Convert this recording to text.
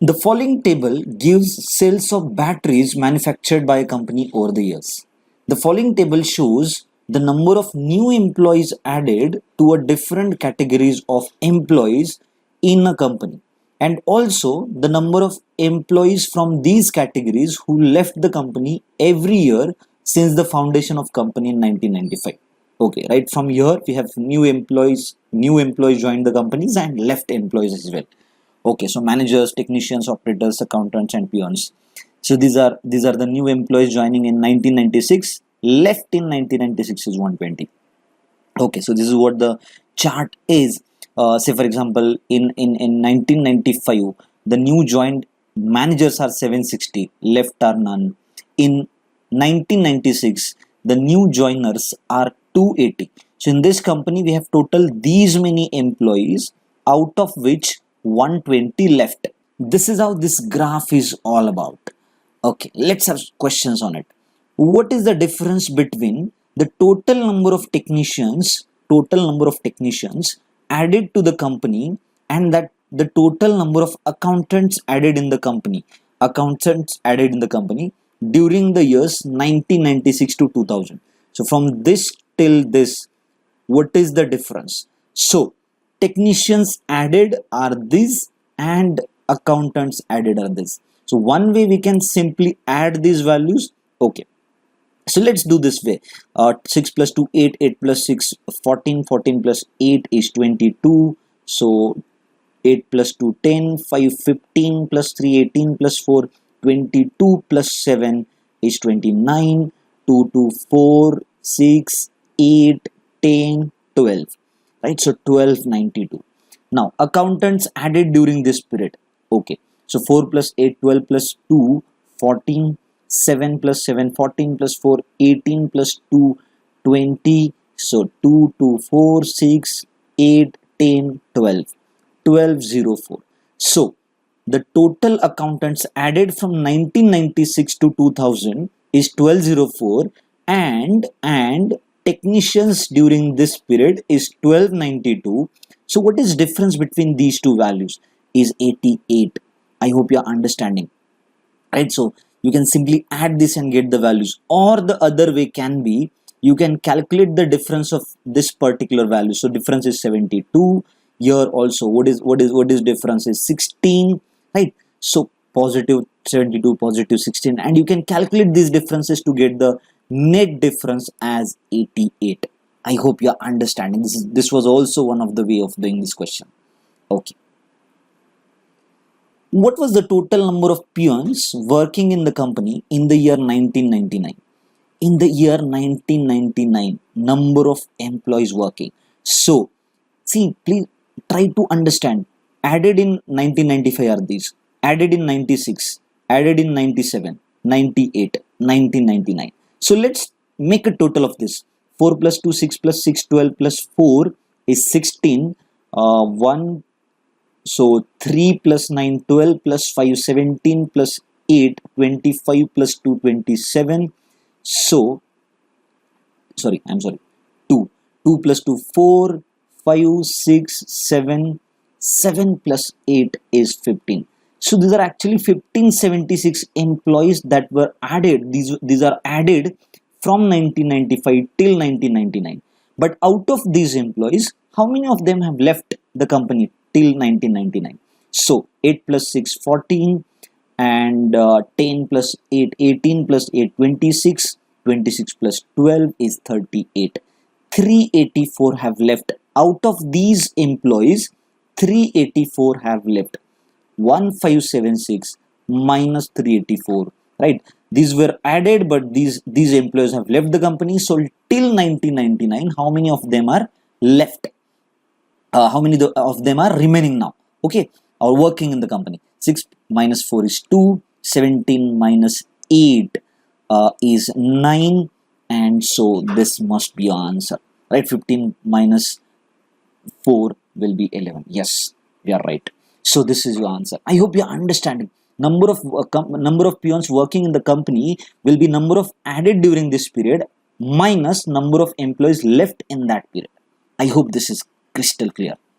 The following table gives sales of batteries manufactured by a company over the years. The following table shows the number of new employees added to a different categories of employees in a company, and also the number of employees from these categories who left the company every year since the foundation of company in 1995. Okay, right from here we have new employees joined the companies and left employees as well. Okay, so managers, technicians, operators, accountants, and peons. So these are the new employees joining in 1996. Left in 1996 is 120. Okay, so this is what the chart is. Say for example, in 1995, the new joined managers are 760, left are none. In 1996, the new joiners are 280. So in this company, we have total these many employees, out of which 120 left. This is how this graph is all about. Okay, let's have questions on it. What is the difference between the total number of technicians added to the company, and that the total number of accountants added in the company, during the years 1996 to 2000. So from this till this, what is the difference? So technicians added are this and accountants added are this. So one way we can simply add these values. Okay, so let's do this way. 6 plus 2 8, 8 plus 6 14, 14 plus 8 is 22. So 8 plus 2 10, 5 15 plus 3 18 plus 4 22 plus 7 is 29. 2 2 4 6 8 10 12, right? So 1292. Now accountants added during this period. Okay, so 4 plus 8 12 plus 2 14, 7 plus 7 14 plus 4 18 plus 2 20. So 2 2 4 6 8 10 12 1204. So the total accountants added from 1996 to 2000 is 1204, and technicians during this period is 1292. So what is difference between these two values is 88. I hope you are understanding, right? So you can simply add this and get the values, or the other way can be you can calculate the difference of this particular value. So difference is 72. Here also what is difference is 16, right? So positive 72, positive 16, and you can calculate these differences to get the net difference as 88. I hope you are understanding. This was also one of the way of doing this question. Okay, what was the total number of peons working in the company in the year 1999? In the year 1999, number of employees working. So see, please try to understand. Added in 1995 are these, added in 96, added in 97, 98, 1999. So let's make a total of this. 4 plus 2 6 plus 6 12 plus 4 is 16. 1 So 3 plus 9 12 plus 5 17 plus 8 25 plus 2 27. So sorry, 2 plus 2 4 5 6 7 7 plus 8 is 15. So these are actually 1576 employees that were added. These are added from 1995 till 1999. But out of these employees, how many of them have left the company till 1999? So 8 plus 6 14, and 10 plus 8 18 plus 8 26, 26 plus 12 is 38. 384 have left. Out of these employees, 384 have left. 1576 minus 384, right? These were added, but these employees have left the company. So till 1999, how many of them are left? How many of them are remaining now? Okay, or working in the company? 6 minus 4 is 2. 17 minus 8 is 9, and so this must be our answer, right? 15 minus 4 will be 11. Yes, we are right. So this is your answer. I hope you are understanding. Number of peons working in the company will be number of added during this period minus number of employees left in that period. I hope this is crystal clear.